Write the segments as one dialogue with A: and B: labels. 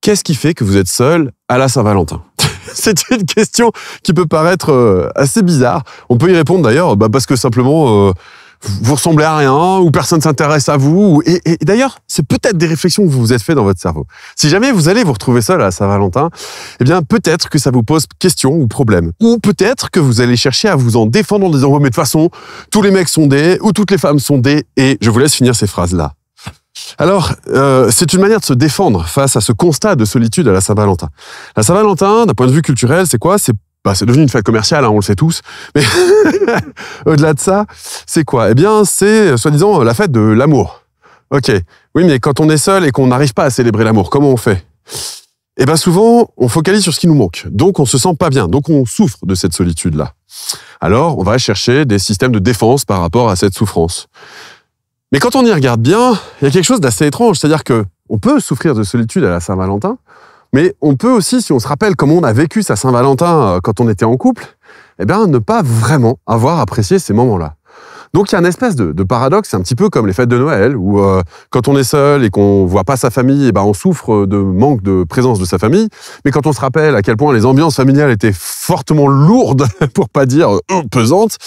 A: qu'est-ce qui fait que vous êtes seul à la Saint-Valentin? C'est une question qui peut paraître assez bizarre. On peut y répondre d'ailleurs parce que simplement vous ressemblez à rien ou personne s'intéresse à vous. Et d'ailleurs, c'est peut-être des réflexions que vous vous êtes fait dans votre cerveau. Si jamais vous allez vous retrouver seul à la Saint-Valentin, eh bien peut-être que ça vous pose question ou problème. Ou peut-être que vous allez chercher à vous en défendre en disant « mais de toute façon, tous les mecs sont des ou toutes les femmes sont des » et je vous laisse finir ces phrases-là. Alors, c'est une manière de se défendre face à ce constat de solitude à la Saint-Valentin. La Saint-Valentin, d'un point de vue culturel, c'est quoi? C'est devenu une fête commerciale, hein, on le sait tous. Mais au-delà de ça, c'est quoi? Eh bien, c'est, soi-disant, la fête de l'amour. Ok, oui, mais quand on est seul et qu'on n'arrive pas à célébrer l'amour, comment on fait? Eh bien, souvent, on focalise sur ce qui nous manque. Donc, on se sent pas bien. Donc, on souffre de cette solitude-là. Alors, on va chercher des systèmes de défense par rapport à cette souffrance. Mais quand on y regarde bien, il y a quelque chose d'assez étrange. C'est-à-dire que on peut souffrir de solitude à la Saint-Valentin, mais on peut aussi, si on se rappelle comment on a vécu sa Saint-Valentin quand on était en couple, eh bien, ne pas vraiment avoir apprécié ces moments-là. Donc, il y a une espèce de paradoxe, c'est un petit peu comme les fêtes de Noël, où quand on est seul et qu'on voit pas sa famille, eh ben, on souffre de manque de présence de sa famille. Mais quand on se rappelle à quel point les ambiances familiales étaient fortement lourdes, pour pas dire pesantes,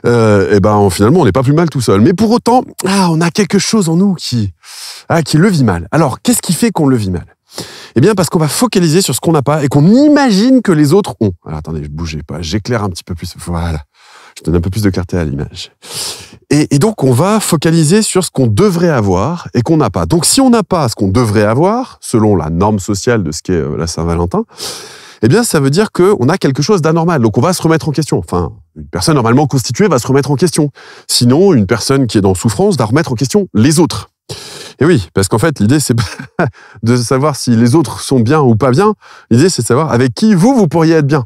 A: et ben finalement on n'est pas plus mal tout seul. Mais pour autant, on a quelque chose en nous qui le vit mal. Alors, qu'est-ce qui fait qu'on le vit mal? Eh bien, parce qu'on va focaliser sur ce qu'on n'a pas et qu'on imagine que les autres ont. Alors, attendez, ne bougez pas, j'éclaire un petit peu plus. Voilà, je donne un peu plus de clarté à l'image. Et donc, on va focaliser sur ce qu'on devrait avoir et qu'on n'a pas. Donc, si on n'a pas ce qu'on devrait avoir, selon la norme sociale de ce qu'est la Saint-Valentin, eh bien, ça veut dire qu'on a quelque chose d'anormal. Donc, on va se remettre en question. Enfin, une personne normalement constituée va se remettre en question. Sinon, une personne qui est dans souffrance va remettre en question les autres. Et oui, parce qu'en fait, l'idée, c'est pas de savoir si les autres sont bien ou pas bien. L'idée, c'est de savoir avec qui vous pourriez être bien.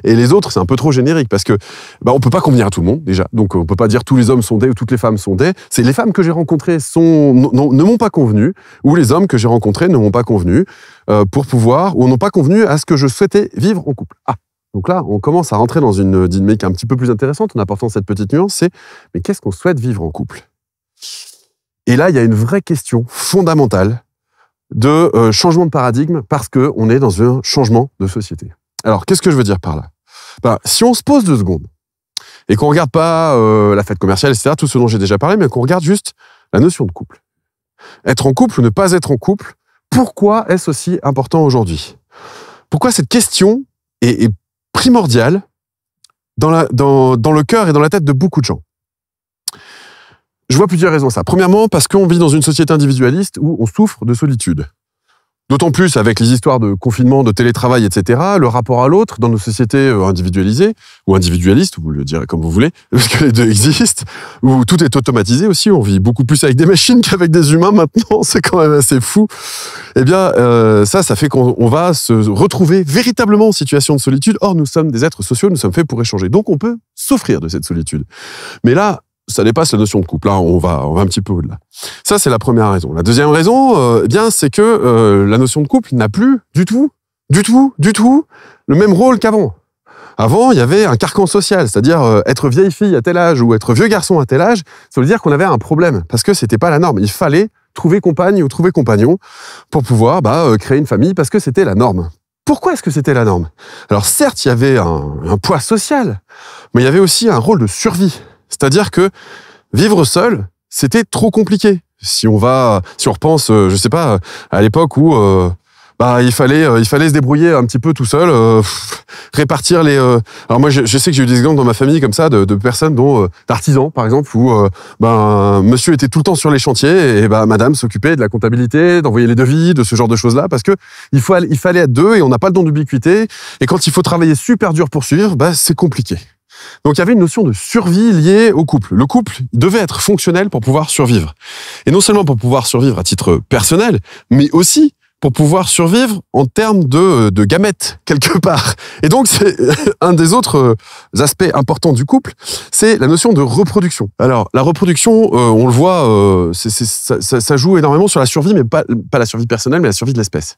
A: Et les autres, c'est un peu trop générique parce que on peut pas convenir à tout le monde, déjà. Donc, on peut pas dire tous les hommes sont des ou toutes les femmes sont des. C'est les femmes que j'ai rencontrées ne m'ont pas convenu, ou les hommes que j'ai rencontrés ne m'ont pas convenu pour pouvoir, ou n'ont pas convenu à ce que je souhaitais vivre en couple. Donc là, on commence à rentrer dans une dynamique un petit peu plus intéressante en apportant cette petite nuance, c'est mais qu'est-ce qu'on souhaite vivre en couple? Et là, il y a une vraie question fondamentale de changement de paradigme parce qu'on est dans un changement de société. Alors, qu'est-ce que je veux dire par là? Si on se pose 2 secondes et qu'on ne regarde pas la fête commerciale, etc., tout ce dont j'ai déjà parlé, mais qu'on regarde juste la notion de couple. Être en couple ou ne pas être en couple, pourquoi est-ce aussi important aujourd'hui? Pourquoi cette question est primordiale dans le cœur et dans la tête de beaucoup de gens? Je vois plusieurs raisons à ça. Premièrement, parce qu'on vit dans une société individualiste où on souffre de solitude. D'autant plus avec les histoires de confinement, de télétravail, etc., le rapport à l'autre dans nos sociétés individualisées, ou individualistes, vous le direz comme vous voulez, parce que les deux existent, où tout est automatisé aussi, on vit beaucoup plus avec des machines qu'avec des humains maintenant, c'est quand même assez fou. Eh bien, ça fait qu'on va se retrouver véritablement en situation de solitude. Or, nous sommes des êtres sociaux, nous sommes faits pour échanger. Donc, on peut souffrir de cette solitude. Mais là, ça dépasse la notion de couple. Là, on va un petit peu au-delà. Ça, c'est la première raison. La deuxième raison, c'est que la notion de couple n'a plus du tout le même rôle qu'avant. Avant, il y avait un carcan social, c'est-à-dire être vieille fille à tel âge ou être vieux garçon à tel âge, ça veut dire qu'on avait un problème, parce que c'était pas la norme. Il fallait trouver compagne ou trouver compagnon pour pouvoir créer une famille, parce que c'était la norme. Pourquoi est-ce que c'était la norme? Alors certes, il y avait un poids social, mais il y avait aussi un rôle de survie. C'est-à-dire que vivre seul, c'était trop compliqué. Si on repense, je sais pas, à l'époque où il fallait se débrouiller un petit peu tout seul, répartir les. Alors moi, je sais que j'ai eu des exemples dans ma famille comme ça de personnes d'artisans par exemple où monsieur était tout le temps sur les chantiers et madame s'occupait de la comptabilité, d'envoyer les devis, de ce genre de choses là parce que il fallait être 2 et on n'a pas le don d'ubiquité et quand il faut travailler super dur pour suivre, c'est compliqué. Donc il y avait une notion de survie liée au couple. Le couple devait être fonctionnel pour pouvoir survivre. Et non seulement pour pouvoir survivre à titre personnel, mais aussi pour pouvoir survivre en termes de gamètes, quelque part. Et donc, c'est un des autres aspects importants du couple, c'est la notion de reproduction. Alors, la reproduction, on le voit, ça joue énormément sur la survie, mais pas la survie personnelle, mais la survie de l'espèce.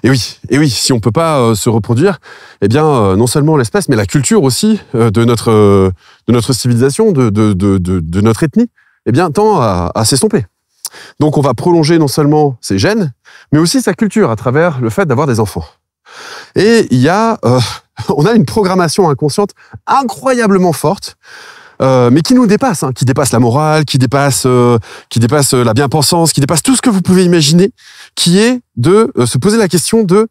A: Et oui, si on peut pas se reproduire, eh bien, non seulement l'espèce, mais la culture aussi de notre civilisation, de notre ethnie, eh bien, tend à s'estomper. Donc on va prolonger non seulement ses gènes, mais aussi sa culture à travers le fait d'avoir des enfants. Et on a une programmation inconsciente incroyablement forte, mais qui nous dépasse, qui dépasse la morale, qui dépasse la bien-pensance, qui dépasse tout ce que vous pouvez imaginer, qui est de se poser la question de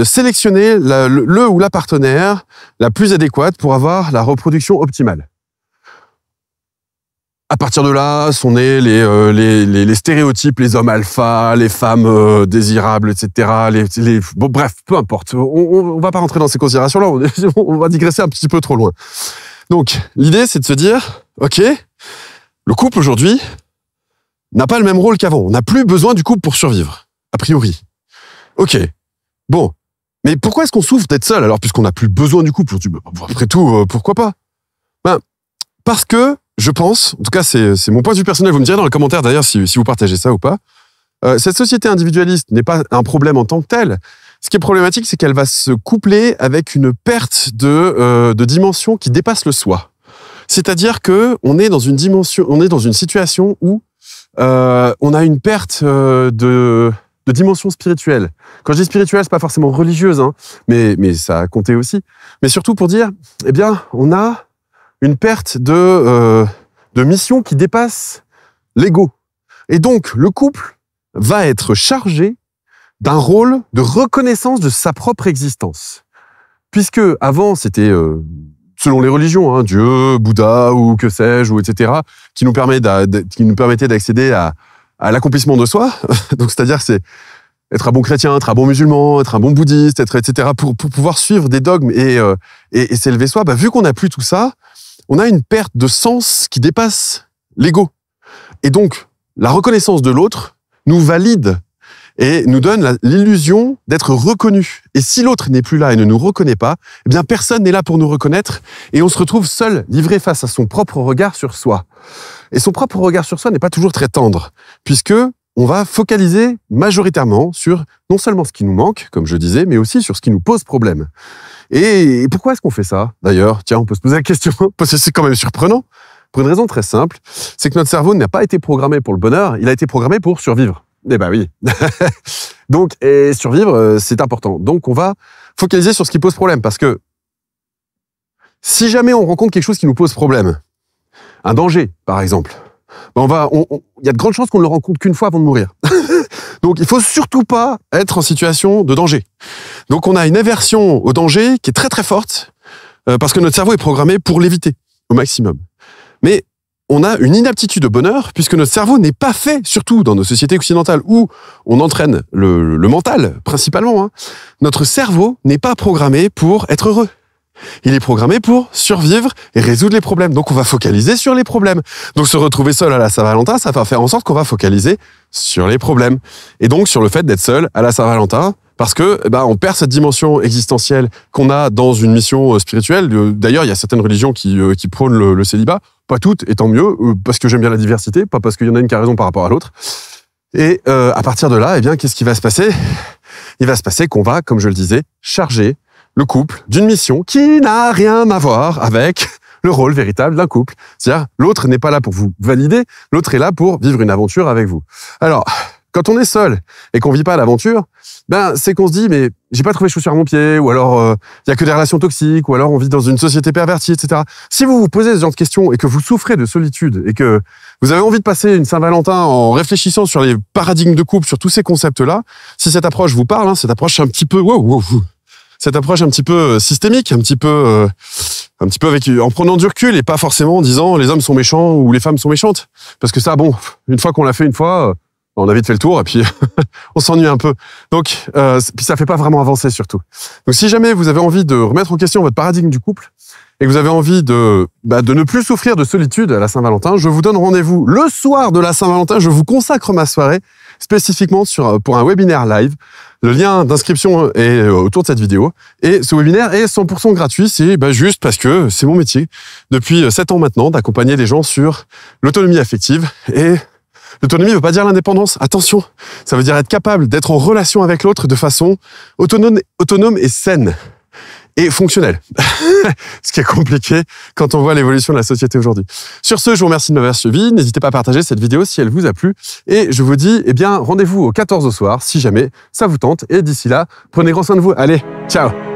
A: sélectionner le ou la partenaire la plus adéquate pour avoir la reproduction optimale. À partir de là, sont nés les stéréotypes, les hommes alpha, les femmes désirables, etc. Bon, bref, peu importe. On va pas rentrer dans ces considérations-là. On va digresser un petit peu trop loin. Donc, l'idée, c'est de se dire, ok, le couple aujourd'hui n'a pas le même rôle qu'avant. On n'a plus besoin du couple pour survivre, a priori. Ok, bon, mais pourquoi est-ce qu'on souffre d'être seul alors puisqu'on n'a plus besoin du couple aujourd'hui? Après tout, pourquoi pas? Parce que je pense, en tout cas c'est mon point de vue personnel, vous me direz dans les commentaires d'ailleurs si vous partagez ça ou pas, cette société individualiste n'est pas un problème en tant que tel. Ce qui est problématique, c'est qu'elle va se coupler avec une perte de dimension qui dépasse le soi. C'est-à-dire que on est dans une situation où on a une perte de dimension spirituelle. Quand je dis spirituelle, c'est pas forcément religieuse, mais ça a compté aussi. Mais surtout pour dire, eh bien, on a une perte de mission qui dépasse l'ego. Et donc, le couple va être chargé d'un rôle de reconnaissance de sa propre existence. Puisque avant, c'était, selon les religions, Dieu, Bouddha ou que sais-je, ou etc., qui nous permettait d'accéder à l'accomplissement de soi. Donc, c'est-à-dire, c'est être un bon chrétien, être un bon musulman, être un bon bouddhiste, etc., pour pouvoir suivre des dogmes et s'élever soi. Vu qu'on n'a plus tout ça, on a une perte de sens qui dépasse l'ego. Et donc, la reconnaissance de l'autre nous valide et nous donne l'illusion d'être reconnu. Et si l'autre n'est plus là et ne nous reconnaît pas, eh bien personne n'est là pour nous reconnaître et on se retrouve seul, livré face à son propre regard sur soi. Et son propre regard sur soi n'est pas toujours très tendre, puisque on va focaliser majoritairement sur non seulement ce qui nous manque, comme je disais, mais aussi sur ce qui nous pose problème. Et pourquoi est-ce qu'on fait ça, d'ailleurs? Tiens, on peut se poser la question, parce que c'est quand même surprenant. Pour une raison très simple, c'est que notre cerveau n'a pas été programmé pour le bonheur, il a été programmé pour survivre. Eh ben oui. Donc, survivre, c'est important. Donc, on va focaliser sur ce qui pose problème, parce que si jamais on rencontre quelque chose qui nous pose problème, un danger, par exemple, il y a de grandes chances qu'on ne le rencontre qu'une fois avant de mourir. Donc, il faut surtout pas être en situation de danger. Donc, on a une aversion au danger qui est très très forte, parce que notre cerveau est programmé pour l'éviter au maximum. Mais on a une inaptitude au bonheur, puisque notre cerveau n'est pas fait, surtout dans nos sociétés occidentales où on entraîne le mental, principalement. Notre cerveau n'est pas programmé pour être heureux. Il est programmé pour survivre et résoudre les problèmes. Donc, on va focaliser sur les problèmes. Donc, se retrouver seul à la Saint-Valentin, ça va faire en sorte qu'on va focaliser sur les problèmes. Et donc, sur le fait d'être seul à la Saint-Valentin, parce que on perd cette dimension existentielle qu'on a dans une mission spirituelle. D'ailleurs, il y a certaines religions qui prônent le célibat. Pas toutes, et tant mieux, parce que j'aime bien la diversité, pas parce qu'il y en a une qui a raison par rapport à l'autre. Et à partir de là, qu'est-ce qui va se passer? Il va se passer qu'on va, comme je le disais, charger le couple d'une mission qui n'a rien à voir avec le rôle véritable d'un couple. C'est-à-dire, l'autre n'est pas là pour vous valider, l'autre est là pour vivre une aventure avec vous. Alors, quand on est seul et qu'on vit pas l'aventure, c'est qu'on se dit, mais j'ai pas trouvé chaussure à mon pied, ou alors il y a que des relations toxiques, ou alors on vit dans une société pervertie, etc. Si vous vous posez ce genre de questions et que vous souffrez de solitude et que vous avez envie de passer une Saint-Valentin en réfléchissant sur les paradigmes de couple, sur tous ces concepts-là, si cette approche vous parle, cette approche un petit peu, cette approche un petit peu systémique, un petit peu en prenant du recul et pas forcément en disant les hommes sont méchants ou les femmes sont méchantes, parce que ça, une fois qu'on l'a fait une fois. On a vite fait le tour et puis on s'ennuie un peu. Donc, puis ça fait pas vraiment avancer surtout. Donc, si jamais vous avez envie de remettre en question votre paradigme du couple et que vous avez envie de ne plus souffrir de solitude à la Saint-Valentin, je vous donne rendez-vous le soir de la Saint-Valentin. Je vous consacre ma soirée spécifiquement pour un webinaire live. Le lien d'inscription est autour de cette vidéo. Et ce webinaire est 100% gratuit. C'est juste parce que c'est mon métier depuis 7 ans maintenant d'accompagner les gens sur l'autonomie affective. Et l'autonomie ne veut pas dire l'indépendance. Attention, ça veut dire être capable d'être en relation avec l'autre de façon autonome et saine. et fonctionnel. Ce qui est compliqué quand on voit l'évolution de la société aujourd'hui. Sur ce, je vous remercie de m'avoir suivi. N'hésitez pas à partager cette vidéo si elle vous a plu. Et je vous dis, eh bien, rendez-vous au 14 au soir, si jamais ça vous tente. Et d'ici là, prenez grand soin de vous. Allez, ciao!